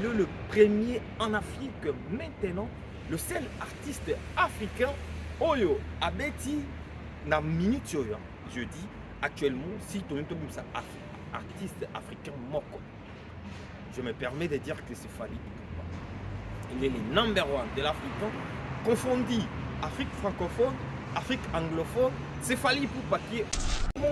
il est le premier en Afrique maintenant, le seul artiste africain Oyo Abeti na minute oyo. Je dis actuellement si tu es un artiste africain moko. Je me permets de dire que c'est Fally Ipupa. Il est le number one de l'Afrique, confondu Afrique francophone, Afrique anglophone. C'est Fally Ipupa qui est.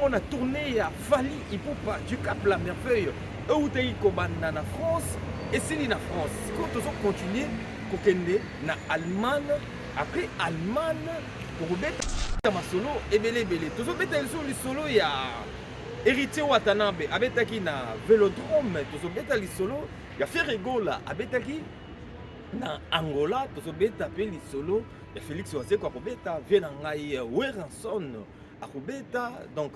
On a tourné à Fally Ipupa du Cap la Merveille, Eutei Kobana na France et c'est na France. Quand on continue, kokende na Allemagne, après Allemagne, pour mettre ma solo et belé. Tous on mettre le solo il y a Héritier Watanabe, abetaki na Vélodrome, tous on mettre le solo, il y a Ferregola, abetaki na Angola, tous on mettre le solo, il y a Félix Oase quoi kobeta, vient ngai Weranson. Donc...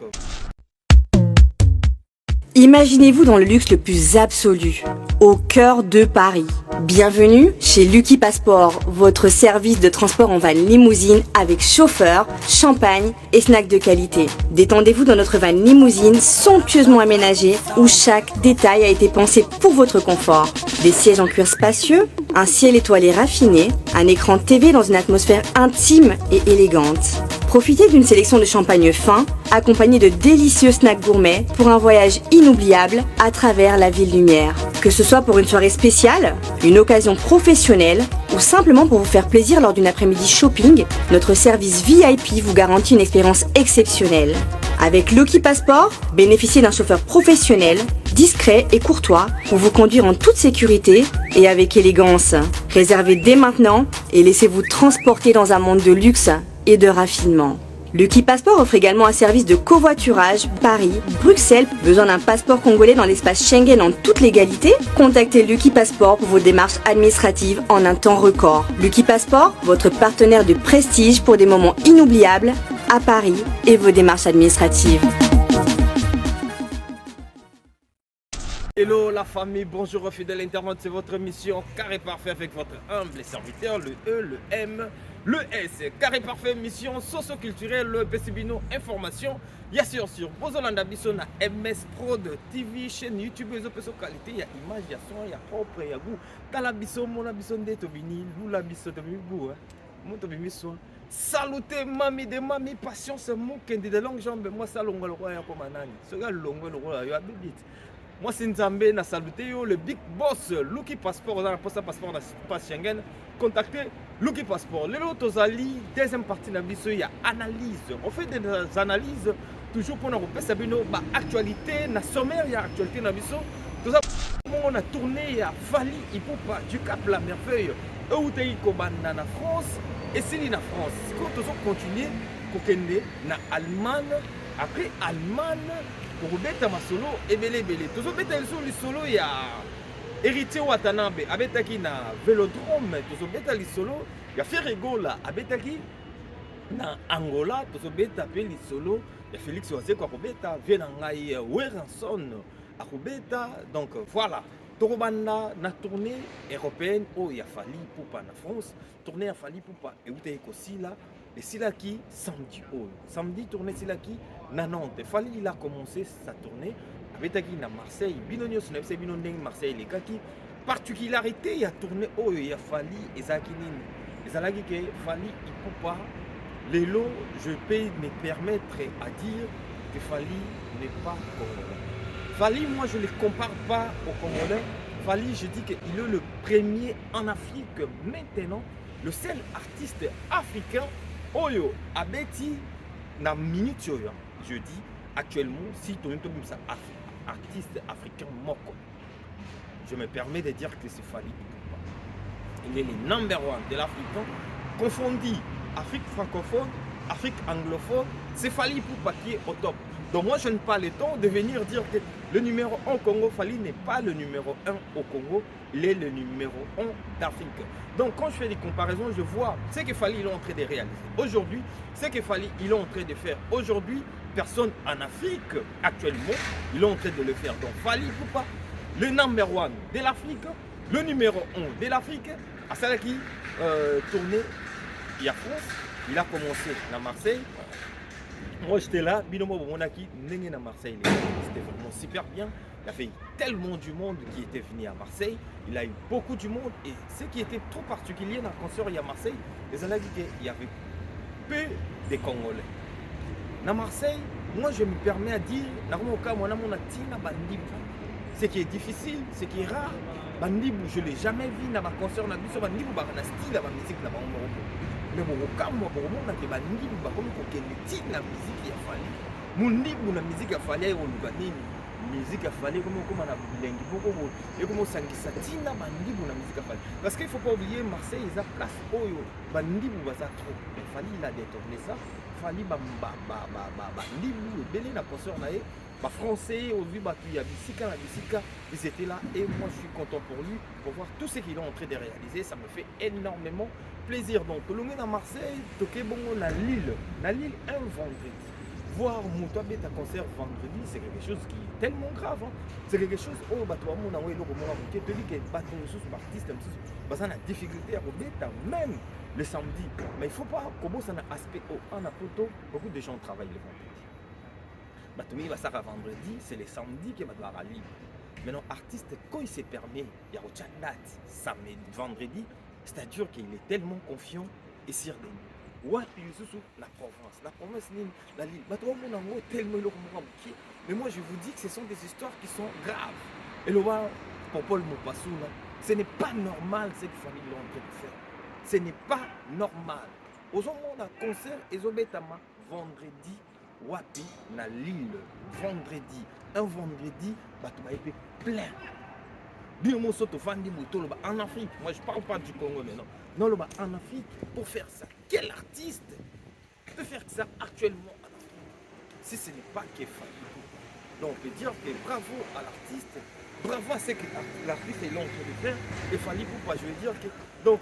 Imaginez-vous dans le luxe le plus absolu, au cœur de Paris. Bienvenue chez Lucky Passport, votre service de transport en van limousine avec chauffeur, champagne et snacks de qualité. Détendez-vous dans notre van limousine somptueusement aménagée où chaque détail a été pensé pour votre confort. Des sièges en cuir spacieux, un ciel étoilé raffiné, un écran TV dans une atmosphère intime et élégante. Profitez d'une sélection de champagne fin, accompagné de délicieux snacks gourmets pour un voyage inoubliable à travers la ville lumière. Que ce soit pour une soirée spéciale, une occasion professionnelle ou simplement pour vous faire plaisir lors d'une après-midi shopping, notre service VIP vous garantit une expérience exceptionnelle. Avec Lucky Passport, bénéficiez d'un chauffeur professionnel, discret et courtois pour vous conduire en toute sécurité et avec élégance. Réservez dès maintenant et laissez-vous transporter dans un monde de luxe et de raffinement. Lucky Passport offre également un service de covoiturage Paris-Bruxelles. Besoin d'un passeport congolais dans l'espace Schengen en toute légalité? Contactez Lucky Passport pour vos démarches administratives en un temps record. Lucky Passport, votre partenaire de prestige pour des moments inoubliables à Paris et vos démarches administratives. Hello la famille, bonjour fidèles internautes, c'est votre émission Carré Parfait avec votre humble serviteur, le E, le M, le S. Carré Parfait, mission socio-culturelle, le Bessibino Information. Bien sûr, sur Bozolanda Bisson na MS Prod TV, chaîne YouTube, les opérations qualité, il y a image, il y a son, il y a propre, il y a goût. Dans la Bisson, mon Bisson de Tobini, nous la Bisson de Mibou, mon Tobini soin. Salutez mamie de mamie, patience, mon kendi de longue jambe, moi ça longue le roi comme un âne. Ce gars longue le roi, il y a bébé. Moi, c'est Nzambe, na saluté, le big boss, Lucky Passport, dans la poste passeport dans l'espace Schengen. Contactez Lucky Passport. Les autres alliés, deuxième partie de la vidéo, il y a analyse. On fait des analyses toujours pour nous repérer la actualité, la sommaire, il y a actualité dans la vidéo. Tout ça, on a tourné à Fally Ipupa du Cap la Merveille, Eutei Kobana na France et c'est na France. Quand on continue, kokende na Allemagne, après Allemagne. Pour mettre ma solo et belé. Tous on mettre le solo il y a Héritier Watanabe abetaki na Vélodrome. Tous on mettre le solo il y a Ferregola abetaki na Angola. Tous on mettre le solo il y a Félix Oase quoi kobeta vient ngai Weranson à kobeta. Donc voilà. Torobanda na tournée européenne où il y a Fally Ipupa na France, tournée à Fally Ipupa et où t'es aussi là. Et Silaki samedi samedi tournée Silaki na Nantes. Fally il a commencé sa tournée avec na Marseille, Binonio Snepse Binondeng Marseille les kaki. Particularité il y a tourné il y a Fally et Zakinin. Et Zalagi que Fally Ipupa les lots je peux me permettre à dire que Fally n'est pas congolais. Fally moi je ne les compare pas aux Congolais. Fally je dis qu'il est le premier en Afrique maintenant, le seul artiste africain Oyo Abeti na minute oyo. Je dis actuellement si tu es un artiste africain moko. Je me permets de dire que c'est Fally Ipupa. Il est le number one de l'Afrique, confondu Afrique francophone, Afrique anglophone. C'est Fally Ipupa qui est au top. Donc moi je n'ai pas le temps de venir dire que le numéro 1 au Congo, Fally n'est pas le numéro 1 au Congo, il est le numéro 1 d'Afrique. Donc quand je fais des comparaisons, je vois ce que Fally il est en train de réaliser aujourd'hui, ce que Fally il est en train de faire aujourd'hui, personne en Afrique actuellement, il est en train de le faire. Donc Fally Ipupa, le number 1 de l'Afrique, le numéro 1 de l'Afrique, à celle qui tournait, il y a France, il a commencé à Marseille. Moi j'étais là, Binomo Monaki, Nengen à Marseille. C'était vraiment super bien. Il y avait tellement du monde qui était venu à Marseille. Il a eu beaucoup du monde. Et ce qui était trop particulier dans le concert à Marseille, les gens dit qu'il y avait peu de Congolais. À Marseille, moi je me permets à dire, ce qui est difficile, ce qui est rare, je ne l'ai jamais vu dans ma concert, dans un style, dans la musique. Mais la musique a fallu musique afale comme na bilengi beaucoup et comme sangisa tina bandibu na musique afale parce qu'il faut pas oublier Marseille ils a place oyo bandibu baza trop il fallait il a détourné ça fallait bandibu belé na concert na ye ba français au vu ba ya bisika na bisika ils étaient là et moi je suis content pour lui pour voir tout ce qu'il est en train de réaliser ça me fait énormément plaisir donc le à Marseille toqué bongo na Lille un vendredi. Voir Moutouabé ta concert vendredi, c'est quelque chose qui est tellement grave. Hein. C'est quelque chose où tu te dis que bateau sous artiste, ça a difficulté à remettre même le samedi. Mais il ne faut pas que ça ait un aspect en apoto. Beaucoup de gens travaillent le vendredi. Ça vendredi, c'est le samedi qui va devoir aller. Maintenant, artiste, quand il s'est permis, il y a une date, samedi, vendredi, c'est-à-dire qu'il est tellement confiant et sûr de nous. La province, la Lille. Mais moi je vous dis que ce sont des histoires qui sont graves. Et le voir pour Paul Mopassou, ce n'est pas normal ce qu'il fallait faire. Ce n'est pas normal. Aux gens on a concert et Zobetama vendredi, Wapi, na Lille. Vendredi, un vendredi, Batouba est plein. En Afrique, moi je ne parle pas du Congo maintenant. Non, en Afrique, pour faire ça, quel artiste peut faire ça actuellement en Afrique si ce n'est pas Kefa? Donc on peut dire que bravo à l'artiste, bravo à ce que l'artiste est là en train de faire. Il fallait pas, je veux dire que. Donc,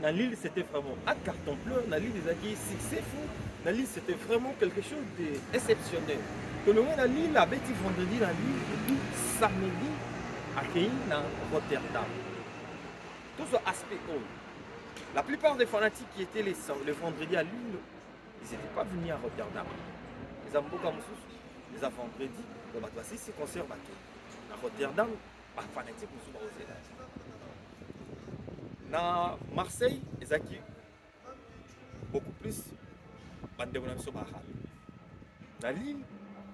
dans l'île c'était vraiment à carton plein, dans l'île des acquis, c'est fou. Dans l'île c'était vraiment quelque chose d'exceptionnel. Que le monde dans l'île, la bête vendredi dans l'île, et puis samedi, accueilli dans Rotterdam. Tout ce aspect haut. La plupart des fanatiques qui étaient le vendredi à Lille, ils n'étaient pas venus à Rotterdam. Ils ont beaucoup de les vendredi, voici ces concerts à Rotterdam, les fanatiques ne sont pas osés. Dans Marseille, ils ont beaucoup plus de dans Lille,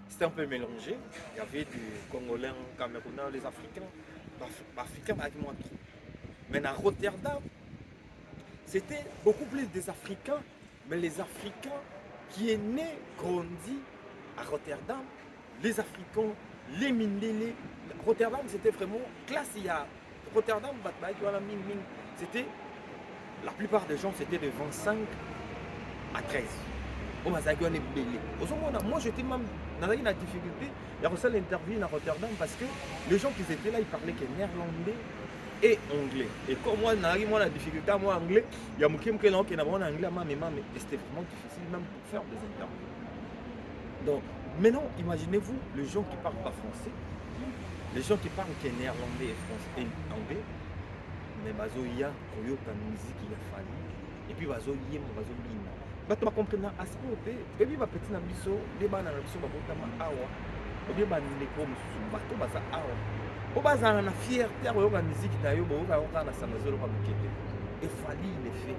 c'était un peu mélangé. Il y avait des Congolais, Camerounais, les Africains. Les Africains avec moi trop. Mais à Rotterdam, c'était beaucoup plus des Africains, mais les Africains qui est né, grandi à Rotterdam, les Africains, les Mindélé. Rotterdam, c'était vraiment classe. Rotterdam, c'était, la plupart des gens, c'était de 25 à 13. Moi, j'étais même dans une difficulté. Il y a reçu l'interview à Rotterdam parce que les gens qui étaient là, ils parlaient que néerlandais et anglais. Et comme moi, la difficulté à moi anglais, il y a quelqu'un qui a en anglais, mais c'était vraiment difficile même pour faire des interviews. Donc, maintenant, imaginez-vous les gens qui ne parlent pas français, les gens qui parlent que néerlandais et français et anglais, mais il y a une musique qui a fallu, et puis il y a bato bakomprena aspect te ebi bapeti na biso nde bana na biso babotama awa obi bandeko mosusu bato baza awa po bazala na fierté ya koyoka miziki na yo boyoka yango kaka na samazolo kwa mokete efali il est fait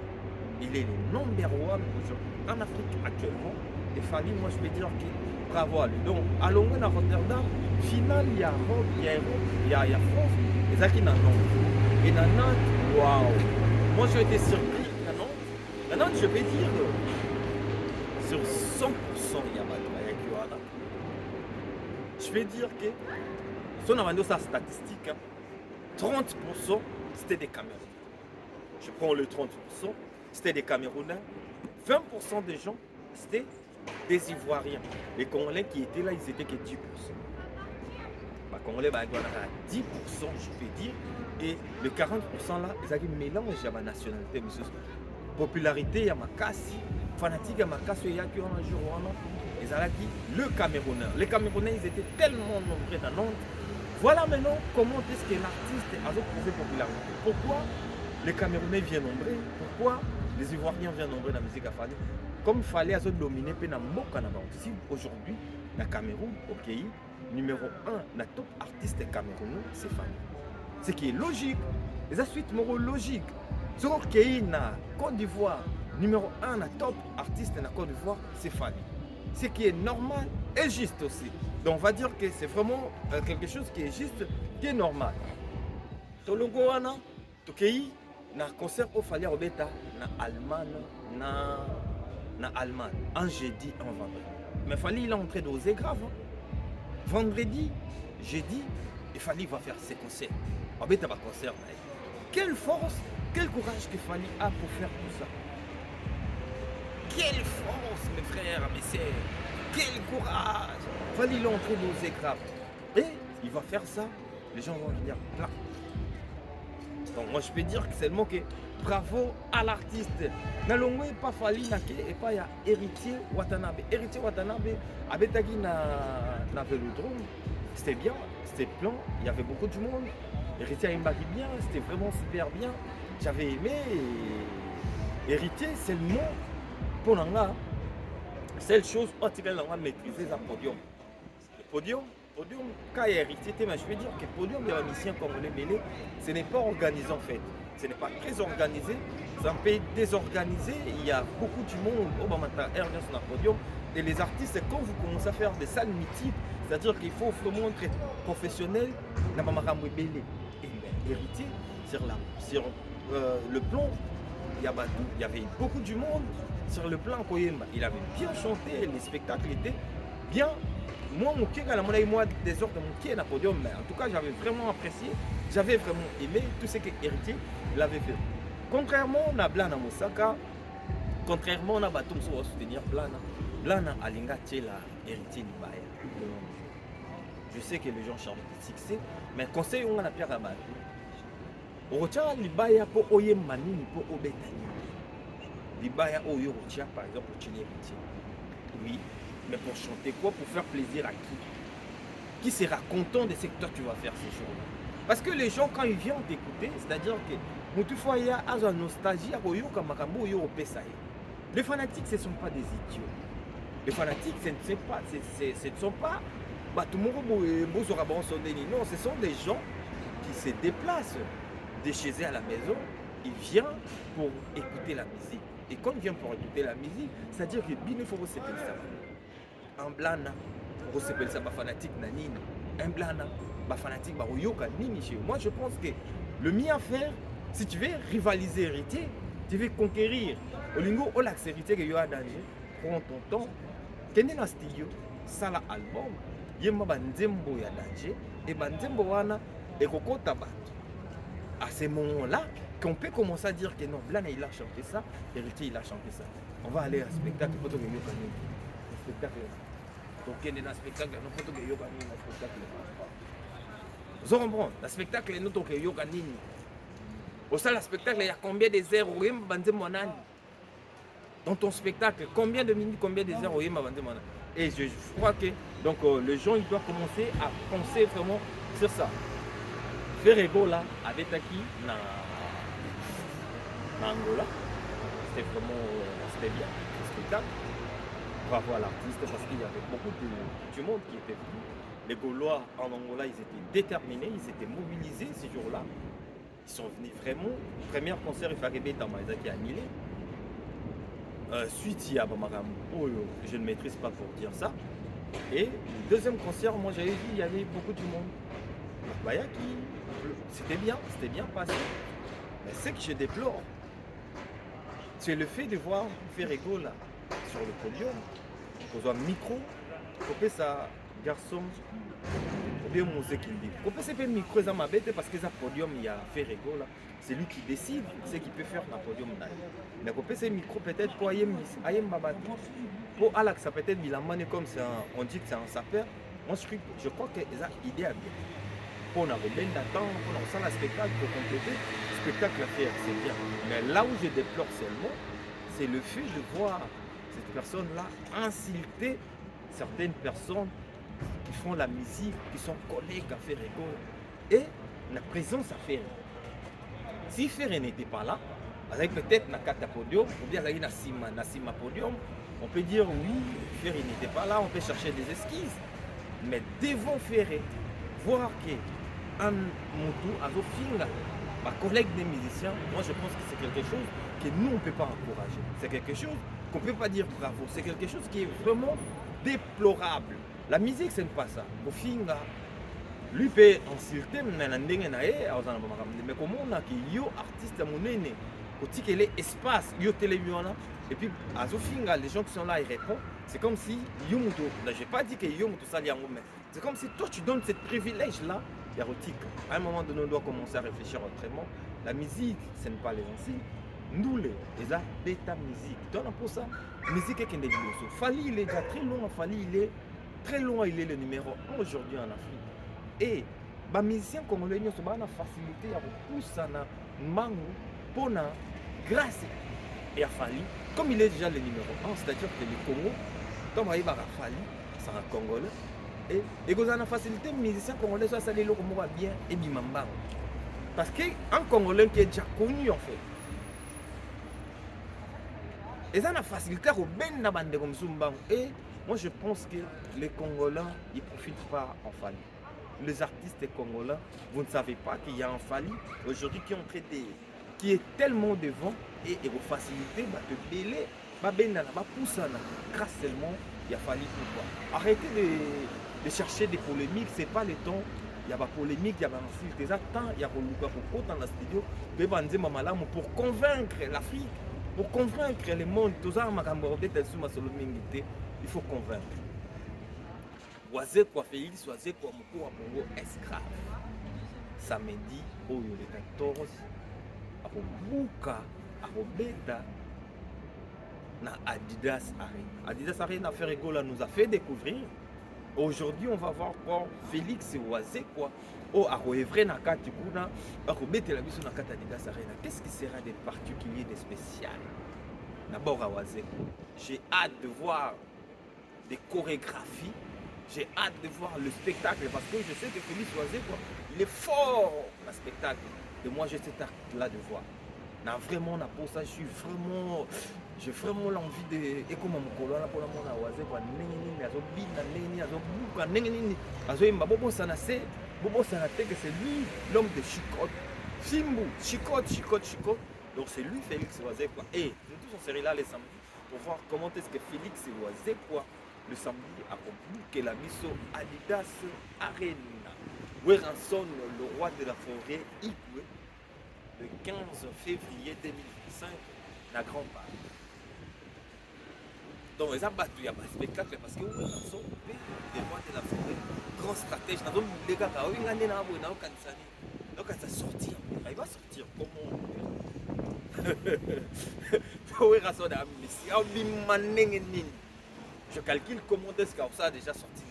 il est le number one aujourd'hui en Afrique actuellement efali moi je peux dire que bravo à lui donc alongo na Rotterdam final il y a Europe il y a France ezaki na Nantes et na Nantes waouh moi j'ai été surpris na Nantes. Maintenant, je vais dire sur 100% il y a Yakiwana. Je vais dire que si on a vendu sa statistique, 30% c'était des Camerounais. Je prends le 30%, c'était des Camerounais. 20% des gens, c'était des Ivoiriens. Les Congolais qui étaient là, ils étaient que 10%. Les Congolais, ils étaient à 10%, je peux dire. Et le 40% là, ils avaient mélangé à ma nationalité. Popularité, il y a Makassi, fanatique, il y a Makassi, il y a qui un jour ils ont dit le Camerounais. Les Camerounais, ils étaient tellement nombreux dans Nantes. Voilà maintenant comment est-ce que l'artiste a trouvé popularité. Pourquoi les Camerounais viennent nombreux? Pourquoi les Ivoiriens viennent nombreux dans la musique afali? Comme il fallait dominer Penamboka. Si aujourd'hui, le Cameroun, au pays, numéro 1 na top artiste camerounais c'est Fally. Ce qui est logique, les suite logique. Ce qui est na Côte d'Ivoire, numéro 1 na top artiste na Côte d'Ivoire c'est Fally. Ce qui est normal et juste aussi. Donc on va dire que c'est vraiment quelque chose qui est juste, qui est normal. Tolongo wana, tokei na concert au Fally Obeta na Allemagne, na Allemagne, un jeudi, un vendredi. Mais Fally il est en train d'oser grave. Hein. Vendredi, jeudi, il Fally va faire ses concerts. Obeta va concert. Quelle force, quel courage que Fally a pour faire tout ça. Quelle force, mes frères, mes sœurs. Quel courage. Fally il est en train d'oser grave. Et il va faire ça, les gens vont venir plein. Donc moi je peux dire que seulement que bravo à l'artiste. Nalongwe pas Fally nake et pas ya Héritier Watanabe. Héritier Watanabe abetaki na Vélodrome. C'était bien, c'était plein, il y avait beaucoup de monde. Héritier Imbaki bien, c'était vraiment super bien. J'avais aimé. Héritier c'est le nom pour l'anga. Seule chose particulière on va maîtriser le podium. Le podium, quand il y a héritier, mais je veux dire que le podium de la mission comme on est mêlé, ce n'est pas organisé en fait. Ce n'est pas très organisé, c'est un peu désorganisé. Il y a beaucoup de monde au Bamata Air sur le podium. Et les artistes, quand vous commencez à faire des salles mythiques, c'est-à-dire qu'il faut vraiment être professionnel, il y a héritier sur le plan, il y avait beaucoup de monde. Sur le plan Koyemba, il avait bien chanté, les spectacles étaient bien. Moi, mon pied, moi, des ordres de mon pied, na podium, mais en tout cas, j'avais vraiment apprécié, j'avais vraiment aimé tout ce que Héritier l'avait fait. Contrairement à Blana Moussaka, contrairement à Batum sur soutenir Blana Alinga Tchela, Héritier Libaya. Je sais que les gens cherchent le succès, mais conseil, on a la pierre à battre. Rocha Libaya pour Oyemba Nini pour Obetani. Libaya Oyo Rocha, par exemple, pour Tchini Héritier. Oui. Mais pour chanter quoi? Pour faire plaisir à qui? Qui sera content de ce que toi tu vas faire ces jours-là? Parce que les gens, quand ils viennent t'écouter, c'est-à-dire que il y a une nostalgie, les fanatiques, ce ne sont pas des idiots. Les fanatiques, ce ne sont pas tout le monde, non, ce sont des gens qui se déplacent de chez eux à la maison. Ils viennent pour écouter la musique. Et quand ils viennent pour écouter la musique, c'est-à-dire que il faut se faire ça. Un blana, on s'appelle ça fanatique nanine. Un blana, fanatique baroyoka nini chez moi. Je pense que le mieux à faire, si tu veux rivaliser héritier, tu veux conquérir. Olingo, olax héritier que y a danger. Prends ton temps. Tenez dans studio, ça l'album. Yema banzembo ya danger. Et banzembo wana et koko tabat. À ce moment-là, qu'on peut commencer à dire que non, blana il a chanté ça, héritier il a chanté ça. On va aller à un spectacle pour que spectacle. Donc il y a un spectacle, nous faut que yoga ni un spectacle. Vous comprenez? Le spectacle nous donc yoga ni. Au sein du spectacle, il y a combien de heures au yem bandé monani? Dans ton spectacle, combien de minutes, combien de heures au yem bandé monani? Et je crois que donc les gens ils doivent commencer à penser vraiment sur ça. Faire ego là avec Taki na Angola, c'était vraiment c'était bien le spectacle. Bravo à l'artiste parce qu'il y avait beaucoup de monde qui était venu. Les Gaulois en Angola, ils étaient déterminés, ils étaient mobilisés ce jour-là. Ils sont venus vraiment. Premier concert, il fallait mettre Tamaïza qui a annulé. Suite, il y a Bamaram. Oh, je ne maîtrise pas pour dire ça. Et le deuxième concert, moi j'avais vu, il y avait beaucoup de monde. Bayaki, c'était bien passé. Mais ce que je déplore, c'est le fait de voir Ferrego là. Sur le podium, on a un micro, on peut ça garçon, ou bien musique qui dit. On peut se faire micro ça m'a bête parce que ça podium il y a Ferrego là, c'est lui qui décide ce qu'il peut faire dans le podium là. Mais on peut se micro peut-être pour Ayem Babati, pour Alex ça peut-être Milamane comme c'est on dit que c'est un sapeur. Moi je crois que ça idée à bien. Pour on a bien d'attendre, pour on sent le spectacle pour compléter, le spectacle à faire c'est bien. Mais là où je déplore seulement, c'est le fait de voir cette personne-là insulter certaines personnes qui font la musique, qui sont collègues à Ferrego. Et la présence à Ferré. Si Ferré n'était pas là, avec peut-être Nakata Podium, ou bien avec Nassima Podium, on peut dire oui, Ferré n'était pas là, on peut chercher des esquisses. mais devons faire voir que un moto azofinga ma collègue des musiciens, moi je pense que c'est quelque chose que nous on ne peut pas encourager. C'est quelque chose qu'on ne peut pas dire bravo. C'est quelque chose qui est vraiment déplorable. La musique c'est pas ça. Ofinga lui peut insulter mais comment on a que yo artiste monene que les espaces yo télévision et puis à Zofinga les gens qui sont là ils répondent. C'est comme si yo moto, je vais pas dire que yo moto ça mais c'est comme si toi tu donnes ce privilège là. À un moment donné, on doit commencer à réfléchir autrement. La musique, ce n'est pas les anciens. Nous, les bêta musique. Donc, pour ça, la musique est qu'il est Fali, il est déjà très loin. Fali, il est très loin. Il est le numéro 1 aujourd'hui en Afrique. Et les musiciens congolais, ils ont la facilité à repousser na mangu pour grâce à Fali. Comme il est déjà le numéro 1, c'est-à-dire que le Congo, comme il y a Fali, c'est un Congolais. Et vous avez la facilité, les musiciens congolais soient salés le bien et bimamba. Parce qu'un Congolais qui est déjà connu en fait. Ils ont la facilité à bien la bande comme Zumba. Et moi je pense que les Congolais, ils ne profitent pas en Fali. Les artistes congolais, vous ne savez pas qu'il y a un Fali aujourd'hui qui est tellement devant et vous facilitez de bêler, grâce seulement il y a Fali pourquoi. Arrêtez de chercher des polémiques, c'est pas le temps. Il y a des polémiques, il y a des insultes, il y a dans le studio, pour convaincre l'Afrique, pour convaincre le monde, il faut convaincre. Oisé quoi Félix, oisé quoi Moko Bongo esclave. Samedi, au le 14, à Buka, à Robeta, na Adidas Arena. Adidas Arena Ferregola nous a fait découvrir. Aujourd'hui, on va voir quoi Félix Oisé quoi. Oh, à Roevre na kati kuna, à Robeta la biso na kati Adidas Arena. Qu'est-ce qui sera de particulier, de spécial? D'abord à Oisé. J'ai hâte de voir des chorégraphies. J'ai hâte de voir le spectacle parce que je sais que Félix Oisé quoi, il est fort dans le spectacle. Et moi j'ai cet acte-là de voir. Vraiment, pour ça, j'ai vraiment l'envie de. Et comme mon colonne pour la mona Oisé quoi, c'est lui l'homme de Chicotte. Simbu, Chicotte. Donc c'est lui Félix Oisé quoi. Et nous tous on serait là les samedis pour voir comment est-ce que Félix Oisé quoi. Le samedi à Kobuke la misso Adidas Arena. Weranson, le roi de la forêt, Igwe, le 15 février 2025, la grande part. Donc, ils ont battu, il y a pas de spectacle parce que Weranson, le roi de la forêt, grand stratège, les gars, donc, ça sortir. Il va sortir comment? Weranson a mis je calcule comment est-ce que ça a déjà sorti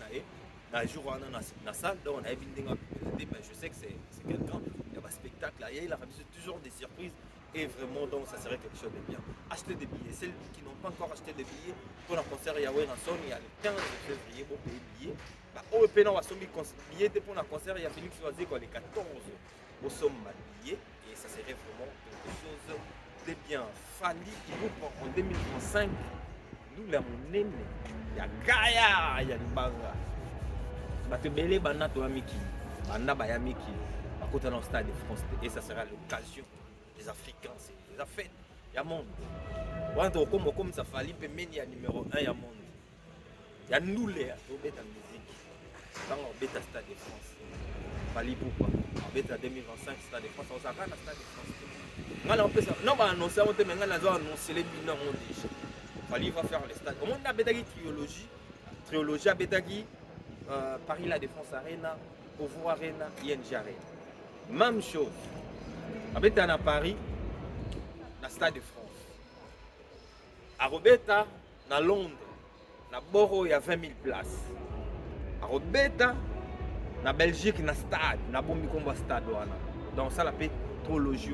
dans le jour où on a la salle, donc on a je sais que c'est quelqu'un, il y a un spectacle là, il a toujours des surprises et vraiment donc ça serait quelque chose de bien. Acheter des billets, celles qui n'ont pas encore acheté des billets pour le concert il y a le 15 février pour payer billets. Au EP on a mis billets pour le concert il y a Félix Oisé le 14 au somme billets et ça serait vraiment quelque chose de bien. Fali en 2035. Nous la monnaie, il y a Gaïa, il y a du Banga. Batebele Bana Toamiki, Bana Bayamiki, à côté dans le stade de France. Et ça sera l'occasion des Africains, c'est des affaires. Il y a monde. Comme ça fallait, il y a numéro 1, il y a monde. Il y a nous les bêta musique. Dans le bêta stade de France. Fallait pourquoi? En bêta 2025, stade de France, on s'en va dans le stade de France. Non, on va annoncer, on va annoncer les bilans déjà. Fali va faire les stades. Au monde, il y a une trilogie à Bédagui, Paris La Défense Arena, Ovo Arena, ING Arena. Même chose. À Bédagui à Paris, dans le Stade de France. À Robeta, à Londres, à Boro, il y a 20 000 places. À Robeta, à Belgique, dans le stade, à Bombikomba Stade. Donc ça, la trilogie.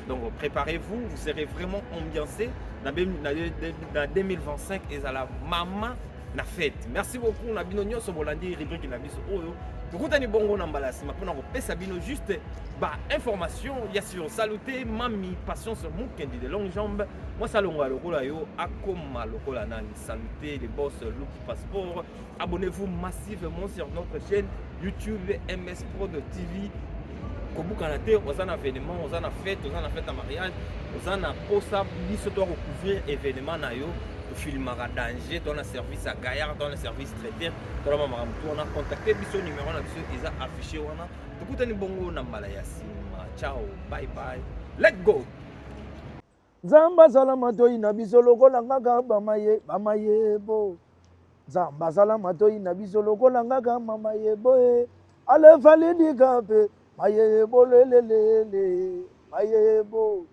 Donc préparez-vous, vous serez vraiment ambiancé. Dans 2025, et à la maman na fête. Merci beaucoup na bino nyonso bolandi rubrique na biso oyo. Tokutani bongo na mbala sima pona kopesa bino juste ba information ya sur saluté mami patience mukendi de longue jambe. Moi salonga lokola yo akoma lokola nani saluté les boss Luki Passport. Abonnez-vous massivement sur notre chaîne YouTube MS Prod TV. Kobukana te ozana événement, ozana fête à mariage, ozana posa biso to recouvrir événement na yo. Filmera danger, ton service à gaillard, ton service traité, ton on a contacté biso numéro na biso ils a affiché wana. Tukutani bongo na malaya sima. Ciao, bye bye. Let's go. Zamba salama to ina biso lokola ngaka bamaye bo. Zamba salama to ina biso lokola ngaka mamaye bo. Ale fali di kape maye bo lelelele maye bo.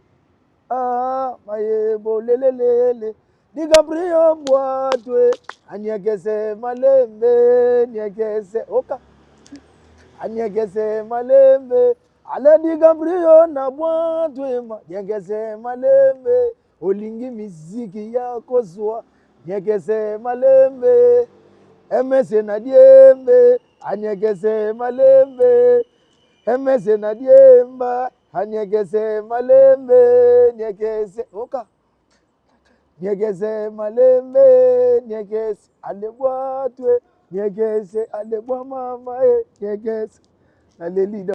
Ah maye bo lelelele. Diga brio boatwe anyegese malembe nyegese oka anyegese malembe ale diga brio na boatwe nyegese malembe olingi miziki ya kozwa nyegese malembe emese na diembe anyegese malembe emese na diemba anyegese malembe nyegese oka nyegese malembe nyegese alebwa twe nyegese alebwa mama nyegese alelida